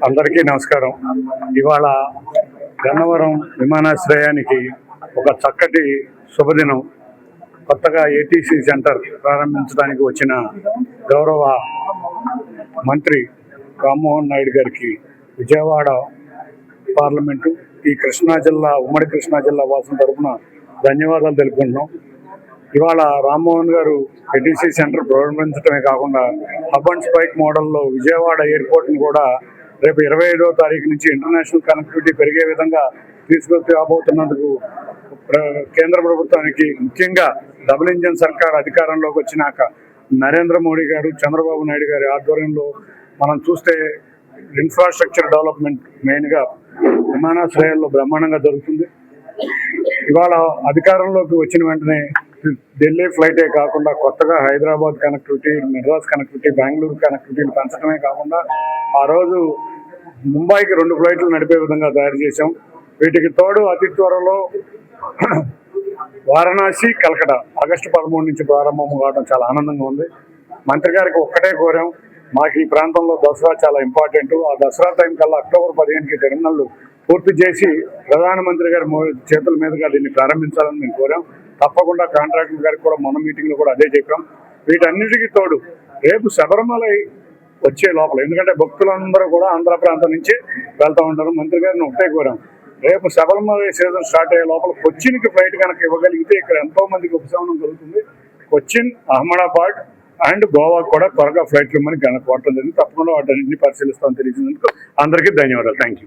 అందరికీ నమస్కారం. ఇవాళ గన్నవరం విమానాశ్రయానికి ఒక చక్కటి శుభదినం. కొత్తగా ఏటీసీ సెంటర్ ప్రారంభించడానికి వచ్చిన గౌరవ మంత్రి రామ్మోహన్ నాయుడు గారికి విజయవాడ పార్లమెంటు, ఈ కృష్ణా జిల్లా, ఉమ్మడి కృష్ణా జిల్లా వాసుల తరఫున ధన్యవాదాలు తెలుపుకుంటున్నాం. ఇవాళ రామ్మోహన్ గారు ఏటీసీ సెంటర్ ప్రారంభించడమే కాకుండా హబ్ అండ్ స్పైక్ మోడల్లో విజయవాడ ఎయిర్పోర్ట్ని కూడా రేపు 25వ తారీఖు నుంచి ఇంటర్నేషనల్ కనెక్టివిటీ పెరిగే విధంగా తీసుకురాబోతున్నందుకు కేంద్ర ప్రభుత్వానికి, ముఖ్యంగా డబుల్ ఇంజన్ సర్కార్ అధికారంలోకి వచ్చినాక నరేంద్ర మోడీ గారు, చంద్రబాబు నాయుడు గారి ఆధ్వర్యంలో మనం చూస్తే ఇన్ఫ్రాస్ట్రక్చర్ డెవలప్మెంట్ మెయిన్గా విమానాశ్రయాల్లో బ్రహ్మాండంగా జరుగుతుంది. ఇవాళ అధికారంలోకి వచ్చిన వెంటనే ఢిల్లీ ఫ్లైటే కాకుండా కొత్తగా హైదరాబాద్ కనెక్టివిటీ, మెడ్రాస్ కనెక్టివిటీ, బెంగళూరు కనెక్టివిటీలు పెంచడమే కాకుండా ఆ రోజు ముంబైకి 2 ఫ్లైట్లు నడిపే విధంగా తయారు చేశాం. వీటికి తోడు అతి త్వరలో వారణాసి, కలకట ఆగస్టు 13 నుంచి ప్రారంభం కావడం చాలా ఆనందంగా ఉంది. మంత్రి గారికి ఒక్కటే కోరాం, మాకు ఈ ప్రాంతంలో దసరా చాలా ఇంపార్టెంట్. ఆ దసరా టైం కల్లా అక్టోబర్ 15కి టెర్మినల్ పూర్తి చేసి ప్రధానమంత్రి గారి చేతుల మీదుగా దీన్ని ప్రారంభించాలని మేము కోరాం. తప్పకుండా కాంట్రాక్టర్ గారికి కూడా మొన్న మీటింగ్లో కూడా అదే చెప్పాం. వీటన్నిటికీ తోడు రేపు శబరిమల వచ్చే లోపల, ఎందుకంటే భక్తులందరూ కూడా ఆంధ్ర ప్రాంతం నుంచి వెళ్తూ ఉంటారు, మంత్రి గారిని ఒకటే కోరాం, రేపు శబరిమల సీజన్ స్టార్ట్ అయ్యే లోపల కొచ్చిన్కి ఫ్లైట్ కనుక ఇవ్వగలిగితే ఇక్కడ ఎంతో మందికి ఉపశమనం కలుగుతుంది. కొచ్చిన్, అహ్మదాబాద్ అండ్ గోవా కూడా త్వరగా ఫ్లైట్లు ఇవ్వమని కోరటం జరిగింది. తప్పకుండా వాటన్నింటినీ పరిశీలిస్తామని తెలిసినందుకు అందరికీ ధన్యవాదాలు. Thank you.